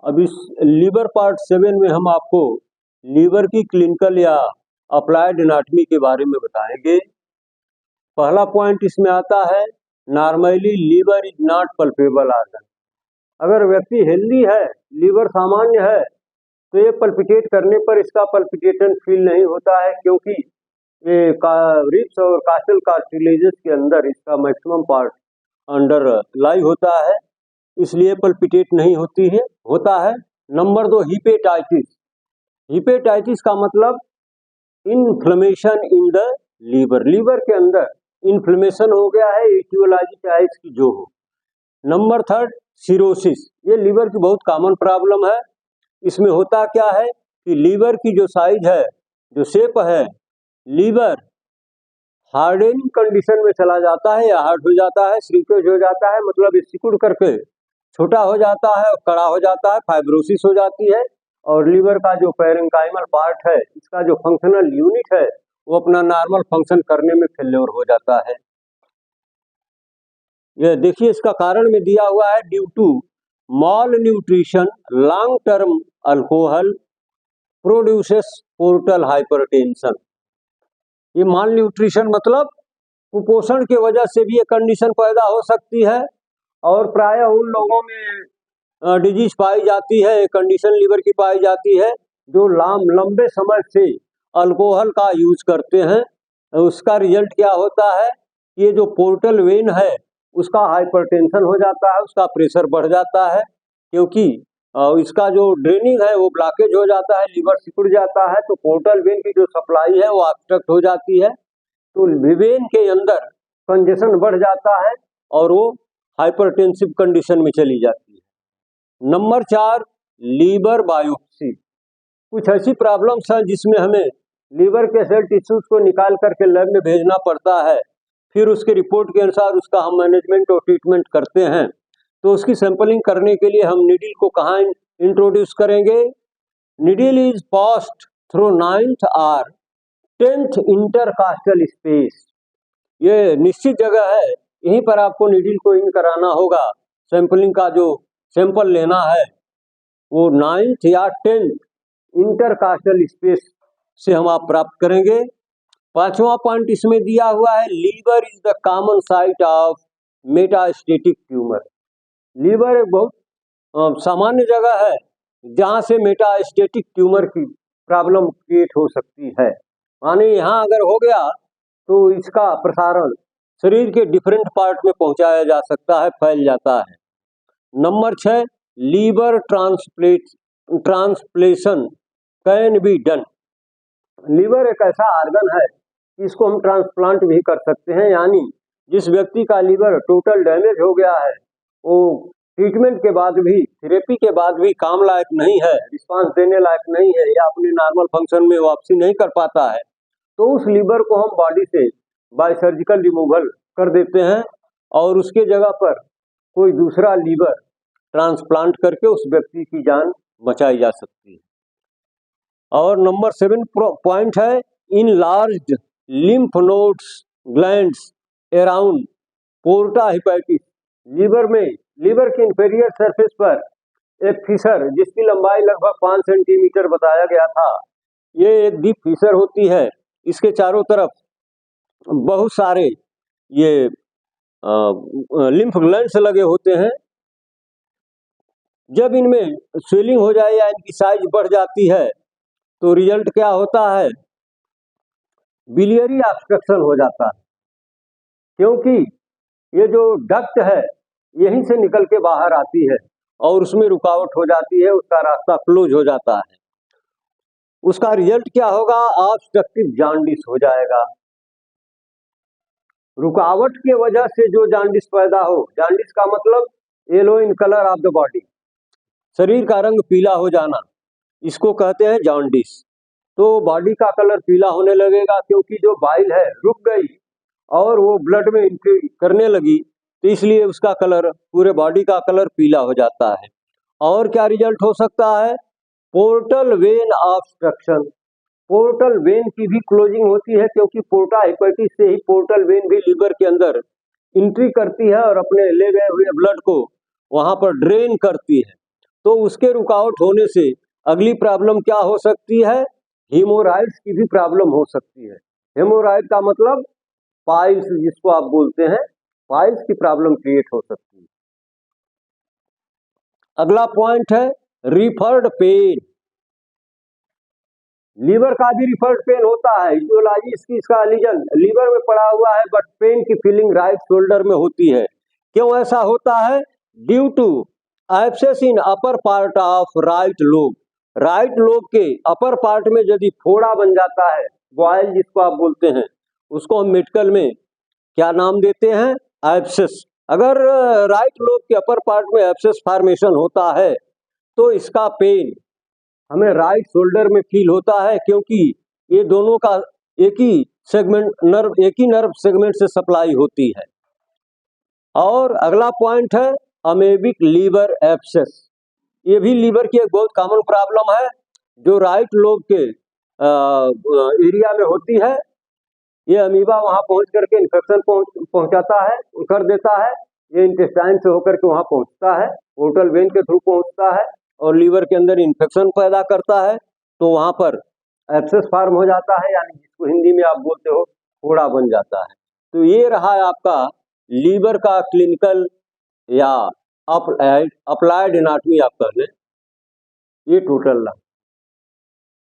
अब इस liver part 7 में हम आपको लीवर की क्लिनिकल या अप्लाइड एनाटॉमी के बारे में बताएंगे। पहला पॉइंट इसमें आता है, normally liver is not palpable organ. अगर व्यक्ति हेल्दी है, लीवर सामान्य है, तो ये पल्पिटेट करने पर इसका पल्पिटेशन फील नहीं होता है, क्योंकि ये रिब्स और कास्टल कार्टिलेजेस के अंदर इसका मैक्सिमम पार्ट अंडर लाई होता है, इसलिए पल्पिटेट नहीं होता है। Number 2, hepatitis. हिपेटाइटिस का मतलब inflammation in the liver. Liver के अंदर इन्फ्लेमेशन हो गया है, एटियोलाइटिस की जो हो। Number 3, cirrhosis. ये लीवर की बहुत कॉमन प्रॉब्लम है। इसमें होता क्या है कि लीवर की जो साइज है, जो शेप है, लीवर हार्डनिंग कंडीशन में चला जाता है या हार्ड हो जाता है, श्रिंकेज हो जाता है, मतलब सिकुड़ करके छोटा हो जाता है, कड़ा हो जाता है, फाइब्रोसिस हो जाती है, और लीवर का जो पैरेंकाइमल पार्ट है, इसका जो फंक्शनल यूनिट है, वो अपना नॉर्मल फंक्शन करने में फेल्योर हो जाता है। ये देखिए, इसका कारण में दिया हुआ है, due to malnutrition, long term alcohol produces portal hypertension. ये माल न्यूट्रिशन मतलब कुपोषण के वजह से भी ये कंडीशन पैदा हो सकती है, और प्रायः उन लोगों में डिजीज पाई जाती है, कंडीशन लीवर की पाई जाती है, जो लंबे समय से अल्कोहल का यूज करते हैं। उसका रिजल्ट क्या होता है, ये जो पोर्टल वेन है उसका हाइपरटेंशन हो जाता है, उसका प्रेशर बढ़ जाता है, क्योंकि इसका जो ड्रेनिंग है वो ब्लॉकेज हो जाता है, लीवर सिकुड़ जाता है, तो पोर्टल वेन की जो सप्लाई है वो ऑब्स्ट्रक्ट हो जाती है, तो वेन के अंदर कंजेशन बढ़ जाता है और वो हाइपरटेंसिव कंडीशन में चली जाती है। Number 4, liver biopsy. कुछ ऐसी प्रॉब्लम्स हैं जिसमें हमें लीवर के सेल टिश्यूज को निकाल करके लैब में भेजना पड़ता है, फिर उसके रिपोर्ट के अनुसार उसका हम मैनेजमेंट और ट्रीटमेंट करते हैं। तो उसकी सैंपलिंग करने के लिए हम नीडल को कहाँ इंट्रोड्यूस करेंगे? Needle is passed through 9th और 10th इंटरकास्टल स्पेस। ये निश्चित जगह है, यहीं पर आपको नीडल को इन कराना होगा। सैंपलिंग का जो सैंपल लेना है वो 9th या 10th इंटरकास्टल स्पेस से हम आप प्राप्त करेंगे। 5वां पॉइंट इसमें दिया हुआ है, liver is the common site of metastatic tumour. Liver एक बहुत सामान्य जगह है जहां से मेटास्टेटिक ट्यूमर की प्रॉब्लम क्रिएट हो सकती है। माने यहाँ अगर हो गया तो इसका प्रसारण शरीर के डिफरेंट पार्ट में पहुंचाया जा सकता है, फैल जाता है। Number 6, liver transplantation can be done. Liver एक ऐसा ऑर्गन है, इसको हम ट्रांसप्लांट भी कर सकते हैं, यानी जिस व्यक्ति का लीवर टोटल डैमेज हो गया है, वो ट्रीटमेंट के बाद भी, थेरेपी के बाद भी काम लायक नहीं है, रिस्पांस देने लायक नहीं है, या अपने नॉर्मल फंक्शन में वापसी नहीं कर पाता है, तो उस लीवर को हम बॉडी से बाय सर्जिकल रिमूवल कर देते हैं और उसके जगह पर कोई दूसरा लीवर ट्रांसप्लांट करके उस व्यक्ति की जान बचाई जा सकती है। और नंबर 7 पॉइंट है, enlarged lymph nodes glands around porta hepatis. Liver के इंफीरियर सरफेस पर एक फिशर जिसकी लंबाई लगभग 5 सेंटीमीटर बताया गया था, ये एक डीप फिशर होती है। इसके चारों तरफ बहुत सारे ये लिम्फ ग्लैंड्स लगे होते हैं। जब इनमें स्वेलिंग हो जाए या इनकी साइज बढ़ जाती है तो रिजल्ट क्या होता है, बिलियरी ऑब्स्ट्रक्शन हो जाता है, क्योंकि ये जो डक्ट है यहीं से निकल के बाहर आती है और उसमें रुकावट हो जाती है, उसका रास्ता क्लोज हो जाता है। उसका रिजल्ट क्या होगा, ऑब्स्ट्रक्टिव जॉन्डिस हो जाएगा। रुकावट के वजह से जो जॉन्डिस पैदा हो, जॉन्डिस का मतलब yellow in colour of the body, शरीर का रंग पीला हो जाना, इसको कहते हैं जॉन्डिस। तो बॉडी का कलर पीला होने लगेगा, क्योंकि जो बाइल है रुक गई और वो ब्लड में एंट्री करने लगी, तो इसलिए उसका कलर, पूरे बॉडी का कलर पीला हो जाता है। और क्या रिजल्ट हो सकता है, portal vein obstruction. Portal vein की भी क्लोजिंग होती है, क्योंकि पोर्टा हेपेटिस से ही पोर्टल वेन भी लीवर के अंदर एंट्री करती है और अपने ले गए हुए ब्लड को वहां पर ड्रेन करती है। तो उसके रुकावट होने से अगली प्रॉब्लम क्या हो सकती है, हेमोराइड्स की भी प्रॉब्लम हो सकती है। हेमोराइड का मतलब पाइल्स जिसको आप बोलते हैं, पाइल्स की प्रॉब्लम क्रिएट हो सकती है। अगला पॉइंट है रिफर्ड पेन। लीवर का भी रिफर्ड पेन होता है, इटियोलॉजी इसका लीजन लीवर में पड़ा हुआ है बट पेन की फीलिंग राइट शोल्डर में होती है। क्यों ऐसा होता है, due to abscess in upper part of right lobe. Right lobe के अपर पार्ट में यदि फोड़ा बन जाता है, बॉयल जिसको आप बोलते हैं, उसको हम मेडिकल में क्या नाम देते हैं, एब्सेस। अगर राइट लोब के अपर पार्ट में एब्सेस फॉर्मेशन होता है तो इसका पेन हमें राइट शोल्डर में फील होता है, क्योंकि ये दोनों का एक ही नर्व सेगमेंट से सप्लाई होती है। और अगला पॉइंट है अमेबिक लीवर एब्सेस। ये भी लीवर की एक बहुत कॉमन प्रॉब्लम है जो राइट लोब के एरिया में होती है। ये अमीबा वहां पहुंच करके इन्फेक्शन पहुंचाता है, कर देता है। ये इंटेस्टाइन से होकर के वहां पहुंचता है, पोर्टल वेन के थ्रू पहुंचता है और लीवर के अंदर इन्फेक्शन पैदा करता है, तो वहां पर एब्सेस फॉर्म हो जाता है, यानी जिसको हिंदी में आप बोलते हो फोड़ा बन जाता है। तो ये रहा आपका लीवर का क्लिनिकल या अप्लाइड एनाटॉमी आप कर लें, ये टोटल रहा।